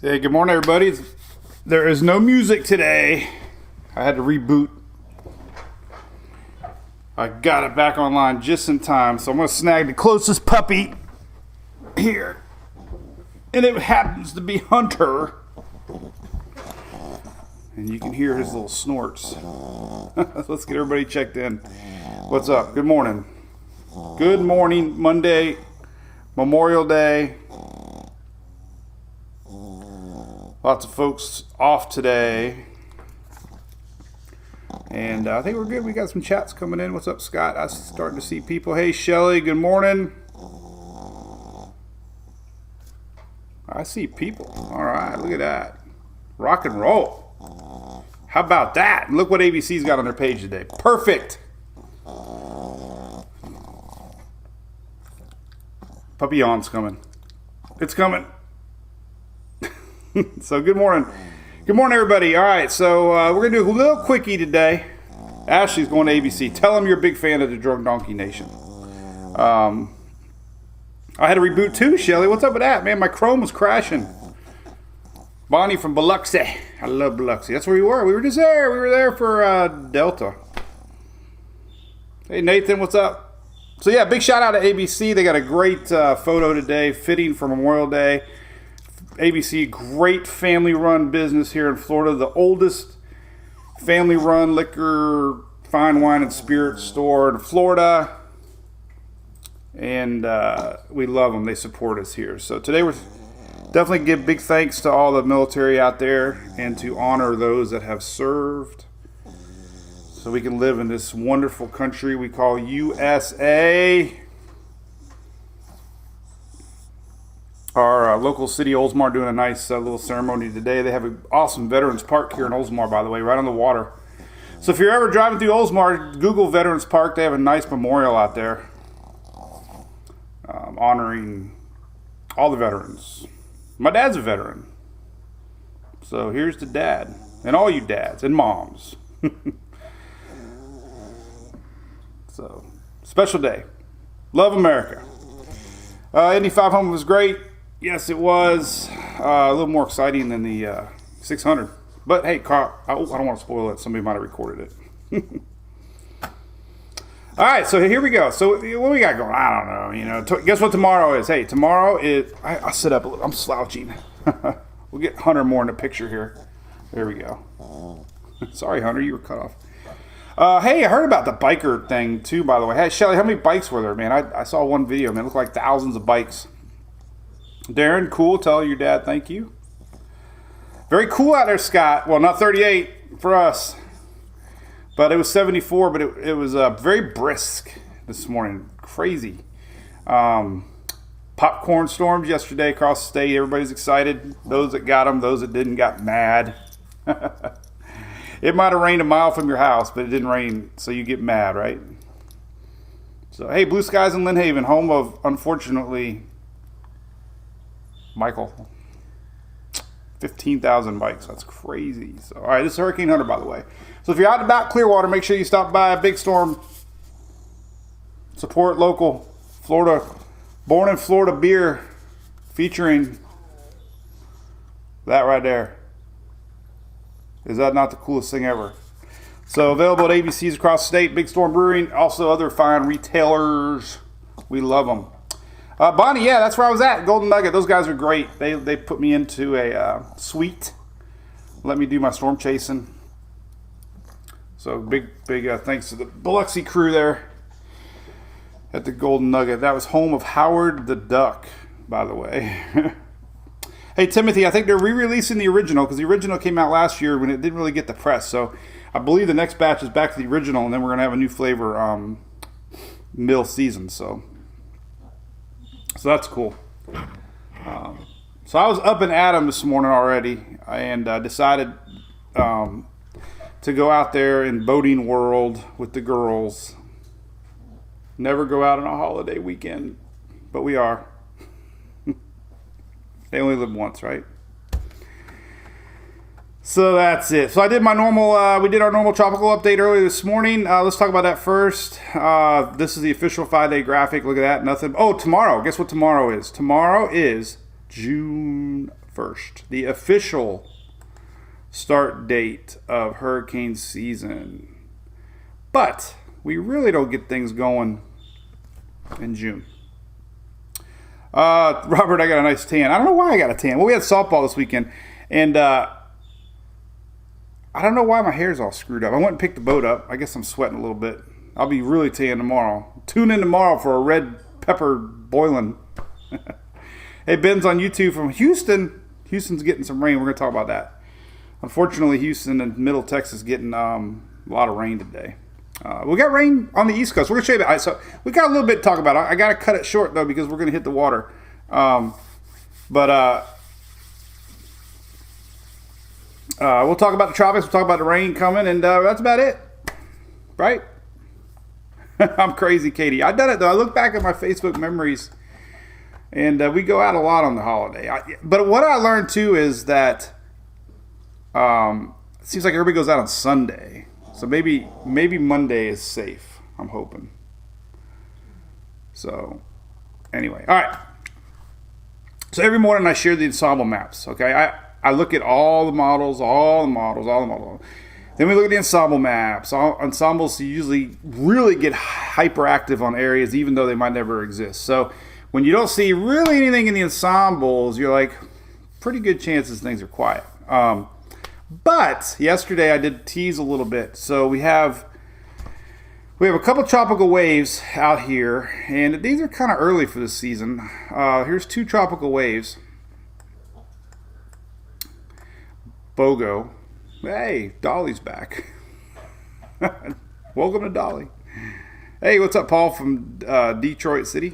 Hey, good morning, everybody. There is no music today. I had to reboot. I got it back online just in time, so I'm going to snag the closest puppy here. And it happens to be Hunter. And you can hear his little snorts. Let's get everybody checked in. What's up? Good morning. Good morning, Monday, Memorial Day. Lots of folks off today. And I think we're good. We got some chats coming in. What's up, Scott? I'm starting to see people. Hey, Shelly, good morning. I see people. All right, look at that. Rock and roll. How about that? Look what ABC's got on their page today. Perfect. Puppy yawn's coming. It's coming. So good morning. Good morning, everybody. All right, so we're going to do a little quickie today. Ashley's going to ABC. Tell them you're a big fan of the Drunk Donkey Nation. I had to reboot too, Shelly. What's up with that? Man, my Chrome was crashing. Bonnie from Biloxi. I love Biloxi. That's where we were. We were just there. We were there for Delta. Hey, Nathan, what's up? So, yeah, big shout out to ABC. They got a great photo today, fitting for Memorial Day. ABC, great family-run business here in Florida. The oldest family-run liquor, fine wine, and spirits store in Florida. And we love them. They support us here. So today we're definitely give big thanks to all the military out there and to honor those that have served so we can live in this wonderful country we call USA. Our local city, Oldsmar, doing a nice little ceremony today. They have an awesome Veterans Park here in Oldsmar, by the way, right on the water. So if you're ever driving through Oldsmar, Google Veterans Park. They have a nice memorial out there honoring all the veterans. My dad's a veteran. So here's to Dad and all you dads and moms. So, special day. Love America. Indy 500 was great. Yes, it was a little more exciting than the 600. But hey, I don't want to spoil it. Somebody might have recorded it. All right, so here we go. So what we got going? I don't know. Guess what tomorrow is? Hey, tomorrow is. I'll sit up a little. I'm slouching. We'll get Hunter more in the picture here. There we go. Sorry, Hunter, you were cut off. Hey, I heard about the biker thing too, by the way. Hey, Shelly, how many bikes were there, man? I saw one video, man. It looked like thousands of bikes. Darren, cool. Tell your dad thank you. Very cool out there, Scott. Well, not 38 for us, but it was 74, but it was very brisk this morning. Crazy. Popcorn storms yesterday across the state. Everybody's excited. Those that got them, those that didn't got mad. It might have rained a mile from your house, but it didn't rain, so you get mad, right? So, hey, blue skies in Lynn Haven, home of, unfortunately, Michael. 15,000 bikes. That's crazy. So, all right, this is Hurricane Hunter, by the way. So if you're out and about Clearwater, make sure you stop by a Big Storm. Support local Florida, born in Florida beer, featuring that right there. Is that not the coolest thing ever? So available at ABCs across the state, Big Storm Brewing, also other fine retailers. We love them. Bonnie, yeah, that's where I was at. Golden Nugget, those guys are great. They put me into a suite. Let me do my storm chasing. So big thanks to the Biloxi crew there at the Golden Nugget. That was home of Howard the Duck, by the way. Hey, Timothy, I think they're re-releasing the original because the original came out last year when it didn't really get the press. So I believe the next batch is back to the original, and then we're going to have a new flavor mill season. So that's cool. So I was up and at 'em this morning already and decided to go out there in boating world with the girls. Never go out on a holiday weekend, but we are. They only live once, right? So that's it. So I did my normal, we did our normal tropical update earlier this morning. Let's talk about that first. This is the official 5-day graphic. Look at that. Nothing. Oh, tomorrow. Guess what tomorrow is? Tomorrow is June 1st, the official start date of hurricane season. But we really don't get things going in June. Robert, I got a nice tan. I don't know why I got a tan. Well, we had softball this weekend, and I don't know why my hair's all screwed up. I went and picked the boat up. I guess I'm sweating a little bit. I'll be really tan tomorrow. Tune in tomorrow for a red pepper boiling. Hey, Ben's on YouTube from Houston. Houston's getting some rain. We're going to talk about that. Unfortunately, Houston and Middle Texas getting a lot of rain today. We got rain on the East Coast. We're going to show you that. So we got a little bit to talk about. I got to cut it short, though, because we're going to hit the water. We'll talk about the tropics. We'll talk about the rain coming, and that's about it. Right? I'm crazy, Katie. I've done it, though. I look back at my Facebook memories, and we go out a lot on the holiday. But what I learned, too, is that it seems like everybody goes out on Sunday. So maybe Monday is safe. I'm hoping. So, anyway. All right. So every morning I share the ensemble maps. Okay. I look at all the models. Then we look at the ensemble maps. Ensembles usually really get hyperactive on areas, even though they might never exist. So when you don't see really anything in the ensembles, you're like, pretty good chances things are quiet. But yesterday I did tease a little bit. So we have a couple tropical waves out here, and these are kind of early for this season. Here's 2 tropical waves. BOGO. Hey, Dolly's back. Welcome to Dolly. Hey, what's up, Paul from Detroit City?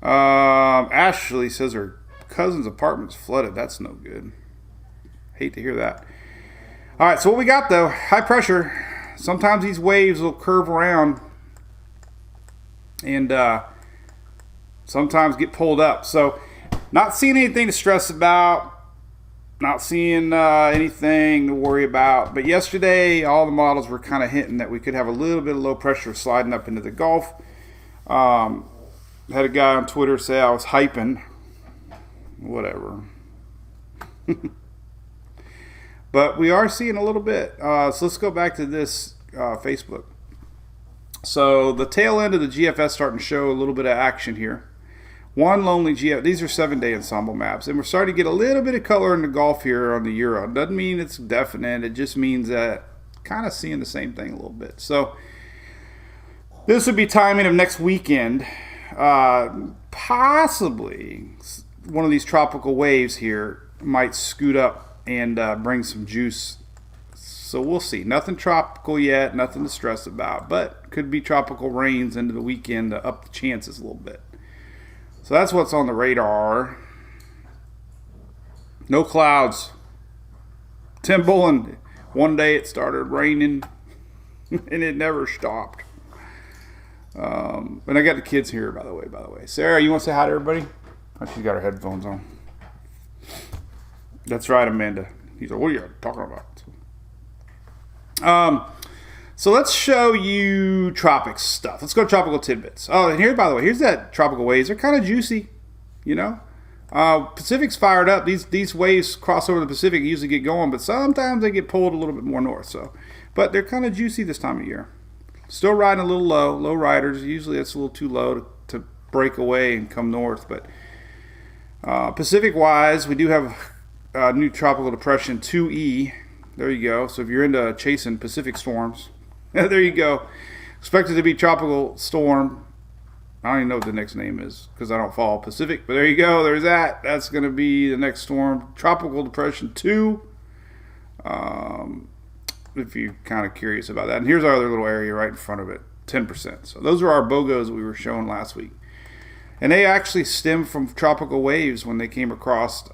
Ashley says her cousin's apartment's flooded. That's no good. Hate to hear that. All right, so what we got, though, high pressure. Sometimes these waves will curve around and sometimes get pulled up. So not seeing anything to stress about, not seeing anything to worry about. But yesterday, all the models were kind of hinting that we could have a little bit of low pressure sliding up into the Gulf. Had a guy on Twitter say I was hyping. Whatever. But we are seeing a little bit. So let's go back to this Facebook. So the tail end of the GFS starting to show a little bit of action here. One lonely GF. These are 7-day ensemble maps. And we're starting to get a little bit of color in the Gulf here on the Euro. Doesn't mean it's definite. It just means that kind of seeing the same thing a little bit. So this would be timing of next weekend. Possibly one of these tropical waves here might scoot up and bring some juice. So we'll see. Nothing tropical yet, nothing to stress about, but could be tropical rains into the weekend to up the chances a little bit. So that's what's on the radar. No clouds. Tim Bullen, one day it started raining and it never stopped. And I got the kids here, by the way. Sarah, you want to say hi to everybody? Oh, she's got her headphones on. That's right, Amanda. He's like, what are you talking about? So let's show you tropics stuff. Let's go tropical tidbits. Oh, and here, by the way, here's that tropical waves. They're kind of juicy, you know. Pacific's fired up. These waves cross over the Pacific, usually get going, but sometimes they get pulled a little bit more north. But they're kind of juicy this time of year. Still riding a little low riders. Usually it's a little too low to break away and come north. But Pacific-wise, we do have a new tropical depression, 2E. There you go. So if you're into chasing Pacific storms, there you go. Expected to be tropical storm. I don't even know what the next name is because I don't follow Pacific. But there you go. There's that. That's going to be the next storm. Tropical depression 2. If you're kind of curious about that. And here's our other little area right in front of it, 10%. So those are our BOGOs we were showing last week. And they actually stem from tropical waves when they came across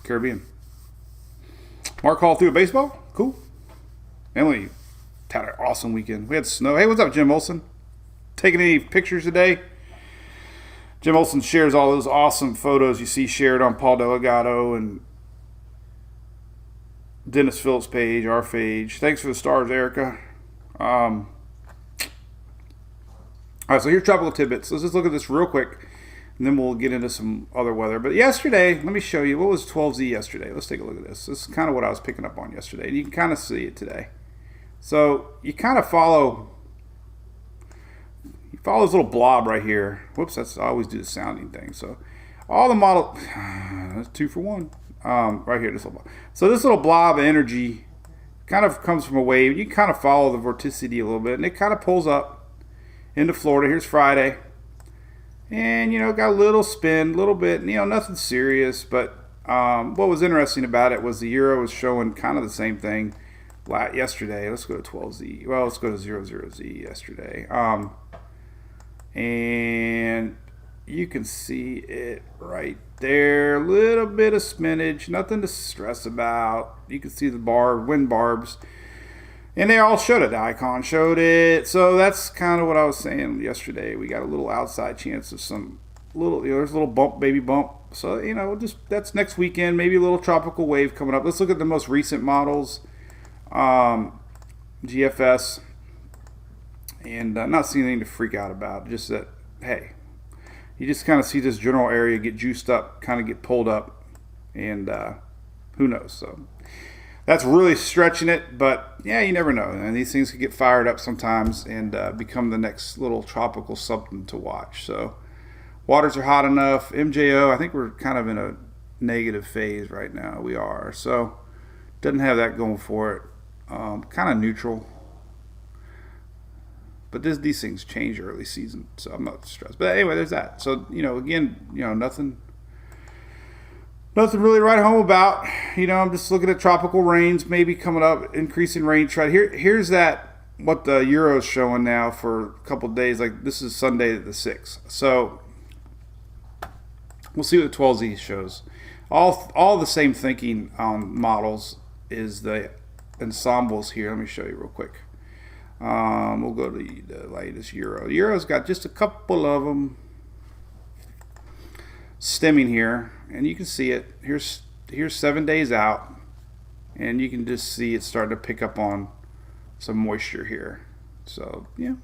Caribbean. Mark Hall threw a baseball. Cool. Emily had an awesome weekend. We had snow. Hey, what's up, Jim Olson? Taking any pictures today? Jim Olson shares all those awesome photos you see shared on Paul Delgado and Dennis Phillips' page, our page. Thanks for the stars, Erica. All right, so here's tropical tidbits. Let's just look at this real quick, and then we'll get into some other weather. But yesterday, let me show you, what was 12Z yesterday? Let's take a look at this. This is kind of what I was picking up on yesterday, and you can kind of see it today. So you kind of follow this little blob right here. Whoops, I always do the sounding thing. So all the model, that's 2 for 1. Right here, this little blob. So this little blob of energy kind of comes from a wave. You can kind of follow the vorticity a little bit, and it kind of pulls up into Florida. Here's Friday. And, got a little spin, a little bit, nothing serious. But what was interesting about it was the euro was showing kind of the same thing yesterday. Let's go to 12Z. Well, let's go to 00Z yesterday. And you can see it right there. A little bit of spinach, nothing to stress about. You can see the wind barbs. And they all showed it. The icon showed it. So that's kind of what I was saying yesterday. We got a little outside chance of some little, there's a little bump, baby bump. So, that's next weekend. Maybe a little tropical wave coming up. Let's look at the most recent models. GFS. And not seeing anything to freak out about. Just that, hey, you just kind of see this general area get juiced up, kind of get pulled up. And who knows? So that's really stretching it, but yeah, you never know. And these things can get fired up sometimes and become the next little tropical something to watch. So waters are hot enough. MJO, I think we're kind of in a negative phase right now. We are. So doesn't have that going for it. Kind of neutral. But these things change early season, so I'm not stressed. But anyway, there's that. So, again, nothing really to write home about. I'm just looking at tropical rains maybe coming up, increasing rain trend. Here's what the euro is showing now for a couple of days. Like, this is Sunday the 6th. So we'll see what the 12Z shows. All the same thinking on models is the ensembles here. Let me show you real quick. We'll go to the latest euro. Euro's got just a couple of them stemming here, and you can see it. Here's 7 days out, and you can just see it starting to pick up on some moisture here. So yeah,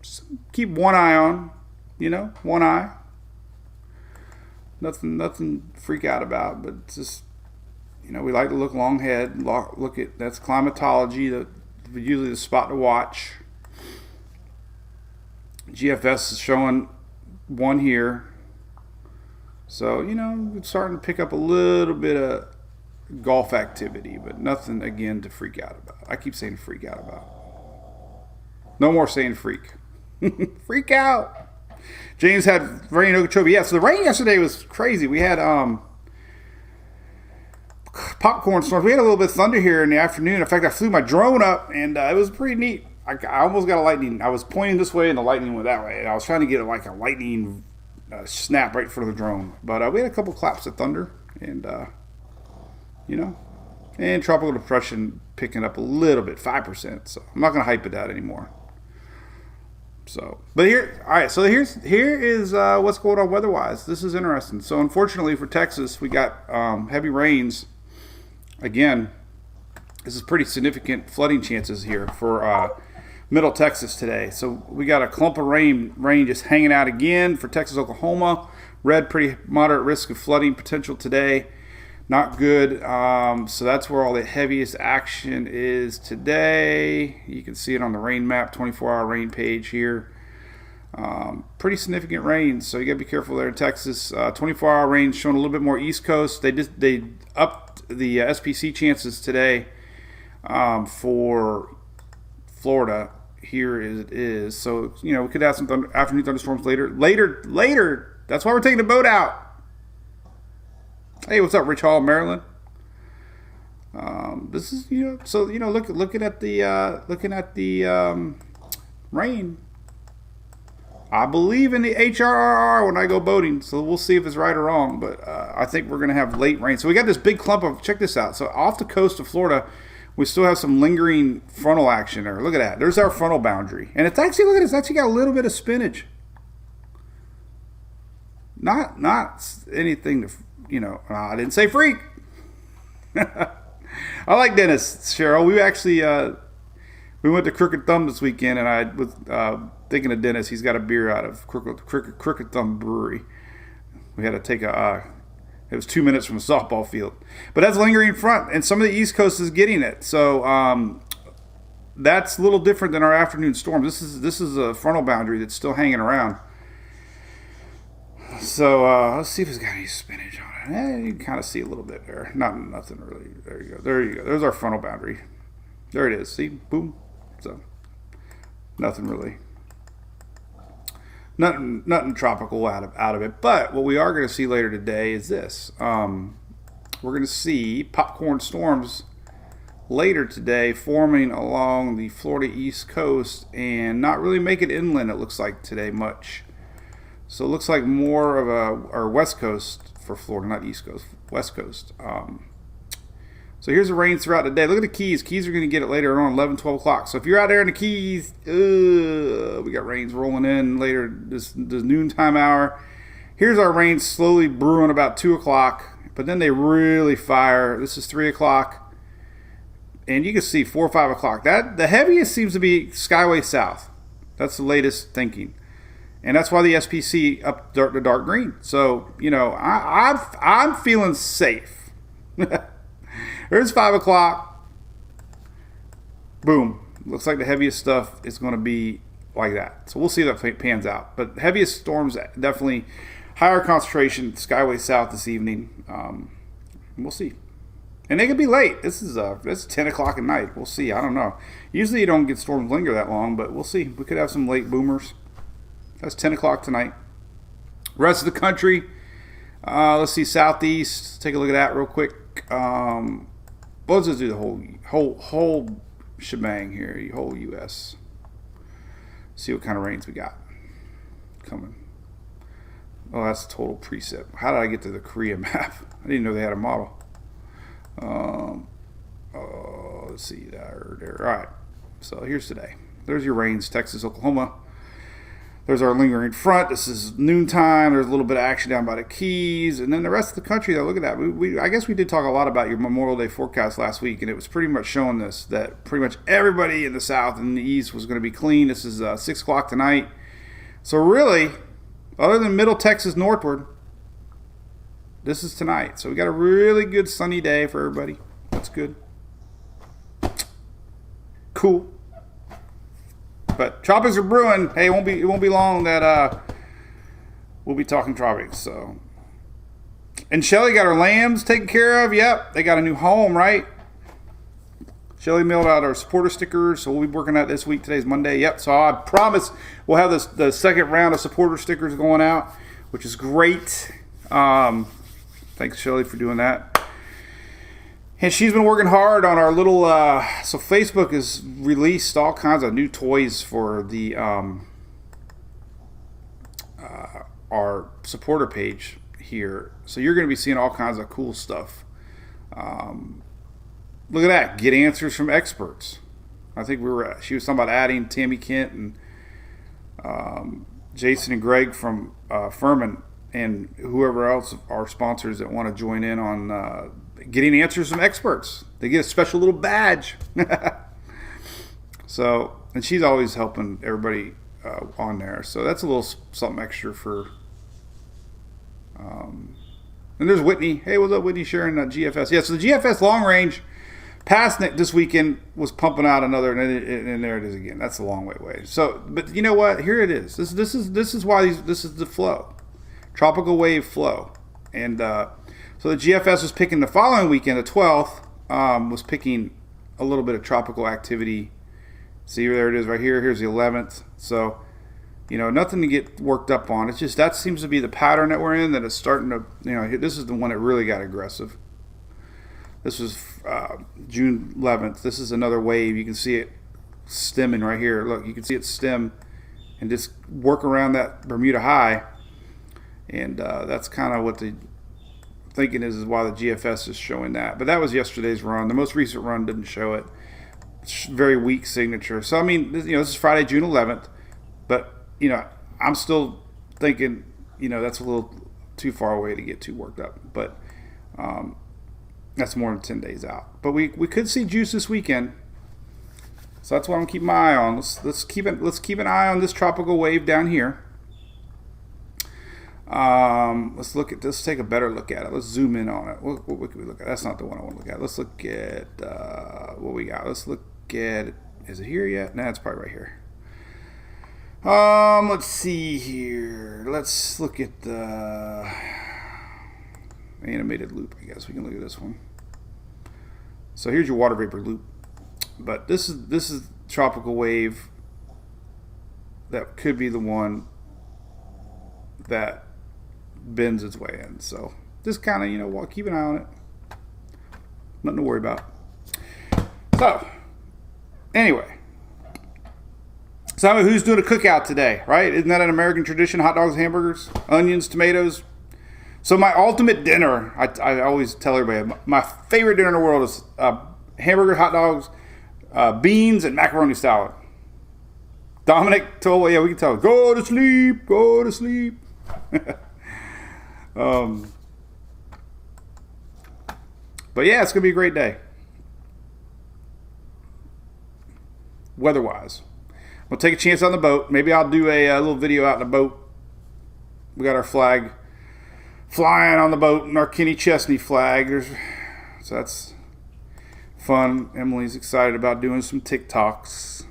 just keep one eye on, one eye. Nothing to freak out about, but it's just, we like to look long ahead. Look at, that's climatology. Usually the spot to watch. GFS is showing 1 here. So, it's starting to pick up a little bit of golf activity, but nothing, again, to freak out about. I keep saying freak out about. No more saying freak. Freak out. James had rain in Okeechobee. Yeah, so the rain yesterday was crazy. We had popcorn storms. We had a little bit of thunder here in the afternoon. In fact, I flew my drone up, and it was pretty neat. I almost got a lightning. I was pointing this way, and the lightning went that way. And I was trying to get like a lightning snap right in front of the drone. But we had a couple claps of thunder, and and tropical depression picking up a little bit, 5%. So I'm not going to hype it out anymore. So, but here, all right. So here is what's going on weather-wise. This is interesting. So unfortunately for Texas, we got heavy rains. Again, this is pretty significant flooding chances here for Middle Texas today. So we got a clump of rain just hanging out again for Texas, Oklahoma. Red, pretty moderate risk of flooding potential today. Not good. So that's where all the heaviest action is today. You can see it on the rain map, 24-hour rain page here. Pretty significant rain, so you got to be careful there in Texas. 24-hour rain showing a little bit more East Coast. They upped the SPC chances today for Florida. Here it is. So we could have some afternoon thunderstorms later. That's why we're taking the boat out. Hey, what's up, Rich Hall, Maryland? This is looking at the rain. I believe in the HRRR when I go boating, so we'll see if it's right or wrong. But I think we're going to have late rain. So we got this big clump of, check this out. So off the coast of Florida, we still have some lingering frontal action there. Look at that. There's our frontal boundary. And it's actually, look at this, it's actually got a little bit of spinach. Not anything to, I didn't say freak. I like Dennis, Cheryl. We actually, We went to Crooked Thumb this weekend, and I was thinking of Dennis. He's got a beer out of Crooked Thumb Brewery. We had to take it was 2 minutes from a softball field. But that's lingering front, and some of the East Coast is getting it. So that's a little different than our afternoon storm. This is a frontal boundary that's still hanging around. So let's see if it's got any spinach on it. You can kind of see a little bit there. Nothing really. There you go. There you go. There's our frontal boundary. There it is. See? Boom. So nothing really. Nothing tropical out of it. But what we are going to see later today is this. We're going to see popcorn storms later today forming along the Florida East Coast and not really make it inland, it looks like today much. So it looks like more of our West Coast for Florida, not East Coast, West Coast. So here's the rain throughout the day. Look at the Keys. Keys are going to get it later on 11, 12 o'clock. So if you're out there in the Keys, we got rains rolling in later this noontime hour. Here's our rain slowly brewing about 2 o'clock. But then they really fire. This is 3 o'clock. And you can see 4 or 5 o'clock. The heaviest seems to be Skyway South. That's the latest thinking. And that's why the SPC up the dark green. So, I'm feeling safe. There's 5 o'clock. Boom. Looks like the heaviest stuff is going to be like that. So we'll see if that pans out. But heaviest storms, definitely higher concentration, Skyway South this evening. We'll see. And they could be late. It's 10 o'clock at night. We'll see. I don't know. Usually you don't get storms linger that long, but we'll see. We could have some late boomers. That's 10 o'clock tonight. Rest of the country. Let's see, southeast. Take a look at that real quick. Let's just do the whole shebang here, the whole U.S. See what kind of rains we got coming. Oh, that's total precip. How did I get to the Korea map? I didn't know they had a model. Let's see there. All right. So here's today. There's your rains, Texas, Oklahoma. There's our lingering front. This is noontime. There's a little bit of action down by the Keys. And then the rest of the country, though, look at that. I guess we did talk a lot about your Memorial Day forecast last week, and it was pretty much showing this, that pretty much everybody in the South and the East was going to be clean. This is 6 o'clock tonight. So really, other than Middle Texas northward, this is tonight. So we got a really good sunny day for everybody. That's good. Cool. But tropics are brewing. Hey, it won't be long that we'll be talking tropics. So, and Shelly got her lambs taken care of. Yep, they got a new home, right? Shelly mailed out our supporter stickers, so we'll be working on that this week. Today's Monday. Yep. So I promise we'll have the second round of supporter stickers going out, which is great. Thanks, Shelly, for doing that. And she's been working hard on our little, so Facebook has released all kinds of new toys for the our supporter page here. So you're going to be seeing all kinds of cool stuff. Look at that, get answers from experts. I think she was talking about adding Tammy Kent and Jason and Greg from Furman and whoever else are sponsors that want to join in on getting answers from experts. They get a special little badge. So, and she's always helping everybody on there. So that's a little something extra for. And there's Whitney. Hey, what's up, Whitney? Sharing GFS. Yeah, so the GFS long range past this weekend was pumping out another, and there it is again. That's a long way away. So, but you know what? Here it is. This is why this is the flow, tropical wave flow, and so the GFS was picking the following weekend, the 12th, was picking a little bit of tropical activity. See, there it is right here. Here's the 11th. So, nothing to get worked up on. It's just that seems to be the pattern that we're in, that it's starting to, this is the one that really got aggressive. This was June 11th. This is another wave. You can see it stemming right here. Look, you can see it stem and just work around that Bermuda high. And that's kind of what the thinking is why the GFS is showing that. But that was yesterday's run. The most recent run didn't show it. It's very weak signature. So, I mean, this is Friday, June 11th. But, I'm still thinking, that's a little too far away to get too worked up. But that's more than 10 days out. But we could see juice this weekend. So that's what I'm keeping my eye on. Let's keep an eye on this tropical wave down here. Let's take a better look at it. Let's zoom in on it. What can we look at? That's not the one I want to look at. Let's look at what we got. Let's look at it. Is it here yet? No, it's probably right here. Let's see here. Let's look at the animated loop. I guess we can look at this one. So here's your water vapor loop. But this is tropical wave that could be the one that bends its way in. So just kind of, keep an eye on it. Nothing to worry about. So anyway, so who's doing a cookout today, right? Isn't that an American tradition? Hot dogs, hamburgers, onions, tomatoes. So my ultimate dinner, I always tell everybody, my favorite dinner in the world is hamburger, hot dogs, beans, and macaroni salad. Dominic told, we can tell, go to sleep, go to sleep. But yeah, it's going to be a great day. Weather-wise. We'll take a chance on the boat. Maybe I'll do a little video out in the boat. We got our flag flying on the boat and our Kenny Chesney flag. So that's fun. Emily's excited about doing some TikToks.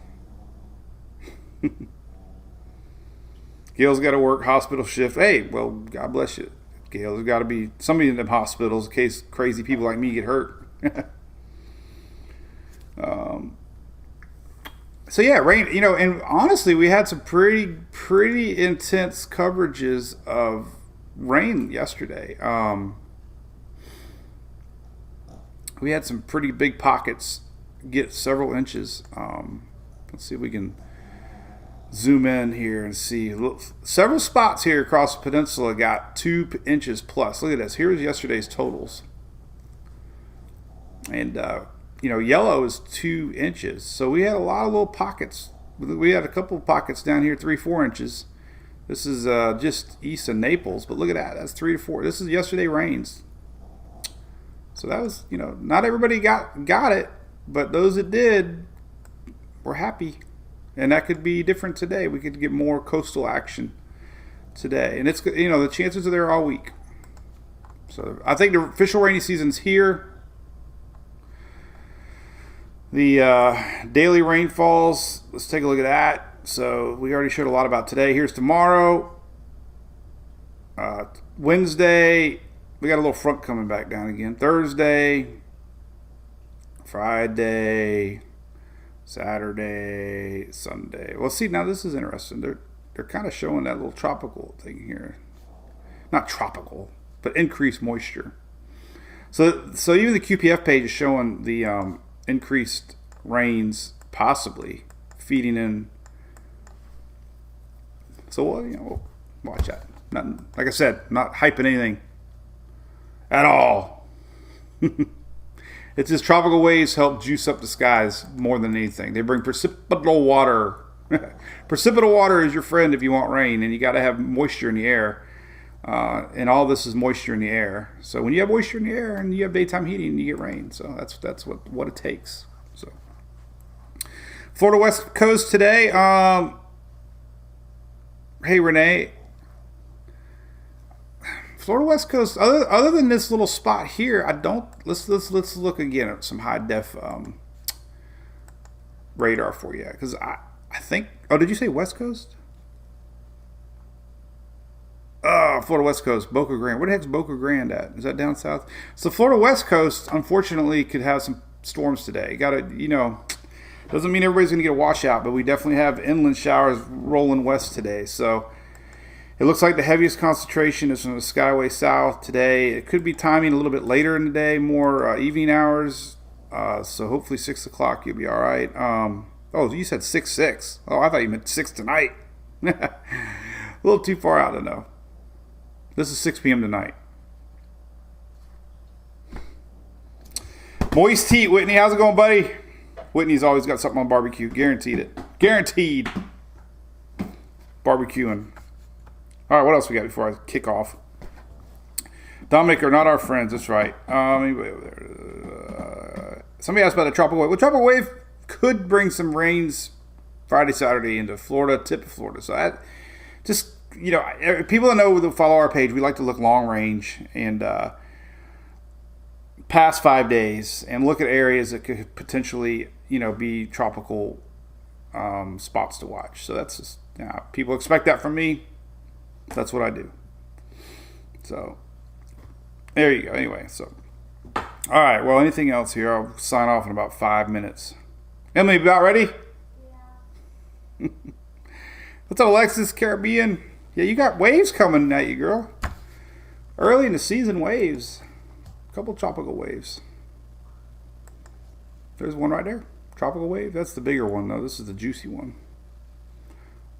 Gail's got to work hospital shift. Hey, well, God bless you, Gail. There's got to be somebody in them hospitals in case crazy people like me get hurt. So yeah, rain. And honestly, we had some pretty intense coverages of rain yesterday. We had some pretty big pockets get several inches. Let's see if we can zoom in here and see. Look, several spots here across the peninsula got 2 inches plus. Look at this. Here's yesterday's totals. And, yellow is 2 inches. So we had a lot of little pockets. We had a couple of pockets down here, 3-4 inches. This is just east of Naples. But look at that. That's 3 to 4. This is yesterday rains. So that was, not everybody got it. But those that did were happy. And that could be different today. We could get more coastal action today. And it's, the chances are there all week. So I think the official rainy season's here. The daily rainfalls, let's take a look at that. So we already showed a lot about today. Here's tomorrow. Wednesday, we got a little front coming back down again. Thursday, Friday, Saturday, Sunday. Well, see, now this is interesting. They're kind of showing that little tropical thing here. Not tropical, but increased moisture. So even the QPF page is showing the increased rains possibly feeding in. So we'll watch that. Nothing, like I said, not hyping anything at all. It's just tropical waves help juice up the skies more than anything. They bring precipitable water. Precipitable water is your friend if you want rain, and you got to have moisture in the air. And all this is moisture in the air. So when you have moisture in the air and you have daytime heating, you get rain. So that's what it takes. So Florida West Coast today. Hey Renee. Florida West Coast. Other than this little spot here, I don't. Let's look again at some high def radar for you, because I think. Oh, did you say West Coast? Florida West Coast, Boca Grande. Where the heck's Boca Grande at? Is that down south? So Florida West Coast, unfortunately, could have some storms today. Doesn't mean everybody's going to get a washout, but we definitely have inland showers rolling west today. So it looks like the heaviest concentration is from the Skyway south today. It could be timing a little bit later in the day, more evening hours. So hopefully 6 o'clock you'll be all right. Oh, you said 6-6. Oh, I thought you meant 6 tonight. A little too far out to know. This is 6 p.m. tonight. Moist heat, Whitney. How's it going, buddy? Whitney's always got something on barbecue. Guaranteed it. Guaranteed. Barbecuing. All right, what else we got before I kick off? Dominic are not our friends. That's right. Somebody asked about the tropical wave. Well, tropical wave could bring some rains Friday, Saturday into Florida, tip of Florida. So I just, people that know that follow our page, we like to look long range and past 5 days and look at areas that could potentially, be tropical spots to watch. So that's just, people expect that from me. That's what I do. So there you go. Anyway, so all right. Well, anything else here? I'll sign off in about 5 minutes. Emily, about ready? Yeah. What's up, Alexis Caribbean? Yeah, you got waves coming at you, girl. Early in the season, waves. A couple tropical waves. There's one right there. Tropical wave. That's the bigger one, though. This is the juicy one.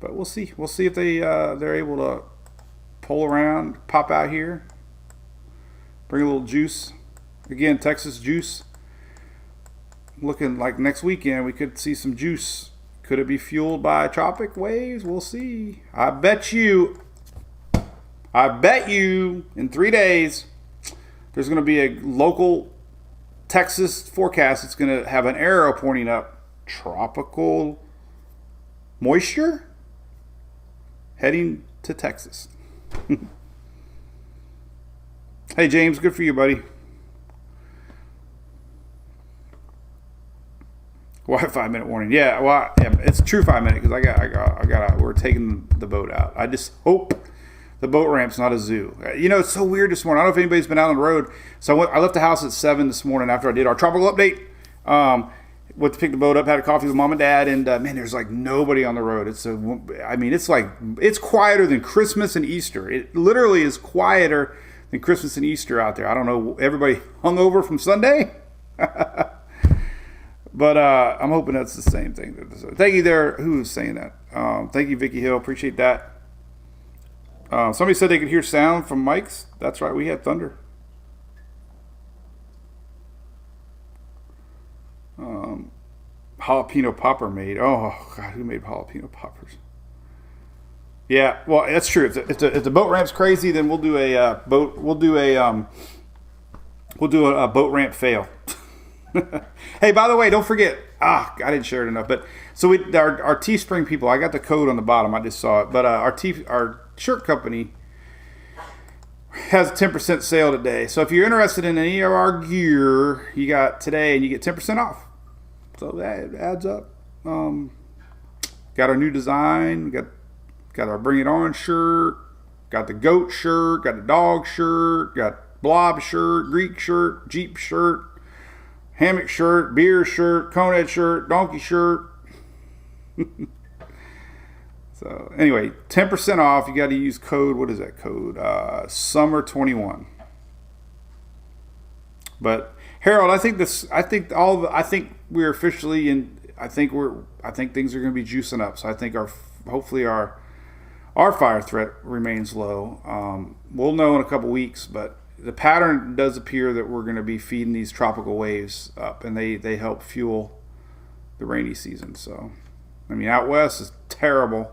But we'll see. We'll see if they're able to pull around, pop out here, bring a little juice. Again, Texas juice. Looking like next weekend we could see some juice. Could it be fueled by tropic waves? We'll see. I bet you in 3 days there's going to be a local Texas forecast. It's going to have an arrow pointing up. Tropical moisture heading to Texas. Hey, James, good for you, buddy. Why 5 minute warning? Yeah, well, yeah, it's a true 5 minute because we're taking the boat out. I just hope the boat ramp's not a zoo. It's so weird this morning. I don't know if anybody's been out on the road. So I left the house at 7 this morning after I did our tropical update. Went to pick the boat up, had a coffee with mom and dad, and man, there's like nobody on the road. It's quieter than Christmas and Easter. It literally is quieter than Christmas and Easter out there. I don't know, everybody hung over from Sunday? But I'm hoping that's the same thing. Thank you there. Who was saying that? Thank you, Vicky Hill. Appreciate that. Somebody said they could hear sound from mics. That's right. We had thunder. Jalapeno popper made. Oh God, who made jalapeno poppers? Yeah, well, that's true. If the boat ramp's crazy, then we'll do a boat ramp fail. Hey, by the way, don't forget. I didn't share it enough. But so our Teespring people, I got the code on the bottom. I just saw it. But our shirt company has a 10% sale today. So if you're interested in any of our gear, you got today, and you get 10% off. So that adds up. Got our new design. We got our Bring It On shirt. Got the goat shirt. Got the dog shirt. Got blob shirt. Greek shirt. Jeep shirt. Hammock shirt. Beer shirt. Conehead shirt. Donkey shirt. So anyway, 10% off. You got to use code. What is that code? Summer21. But Harold, I think we're officially in. I think things are going to be juicing up. So I think hopefully our fire threat remains low. We'll know in a couple weeks, but the pattern does appear that we're going to be feeding these tropical waves up, and they help fuel the rainy season. So, I mean, out west is terrible.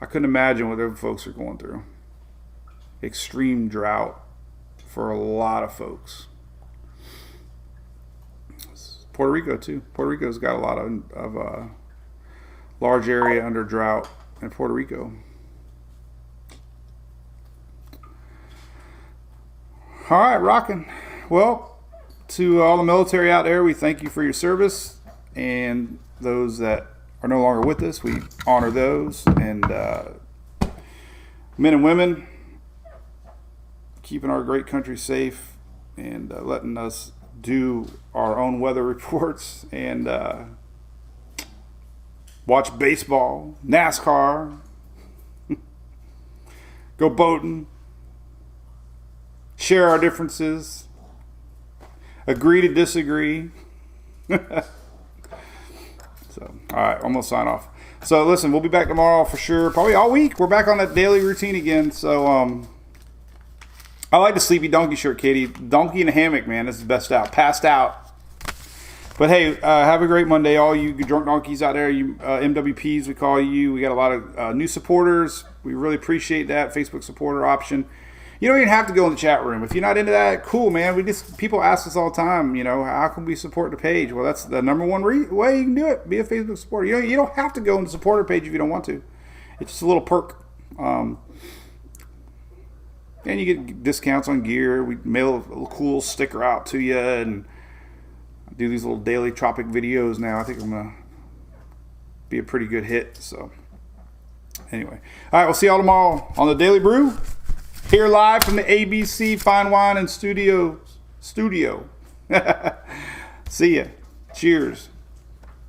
I couldn't imagine what other folks are going through. Extreme drought for a lot of folks. Puerto Rico too. Puerto Rico's got a lot of large area under drought in Puerto Rico. All right, rocking. Well, to all the military out there, we thank you for your service, and those that are no longer with us, we honor those, and men and women keeping our great country safe and letting us do our own weather reports and watch baseball, NASCAR, go boating, share our differences, agree to disagree. So, all right, I'm going to sign off. So, listen, we'll be back tomorrow for sure. Probably all week. We're back on that daily routine again. So, I like the sleepy donkey shirt, Katie. Donkey in a hammock, man. This is the best out. Passed out. But, hey, have a great Monday. All you drunk donkeys out there, you MWPs, we call you. We got a lot of new supporters. We really appreciate that. Facebook supporter option. You don't even have to go in the chat room. If you're not into that, cool, man. People ask us all the time, you know, how can we support the page? Well, that's the number one way you can do it. Be a Facebook supporter. You don't have to go on the supporter page if you don't want to. It's just a little perk. And you get discounts on gear. We mail a little cool sticker out to you, and do these little daily Tropic videos now. I think I'm gonna be a pretty good hit. So anyway, all right, we'll see y'all tomorrow on the Daily Brew, here live from the ABC Fine Wine and Studio. See ya. Cheers.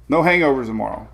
No hangovers tomorrow.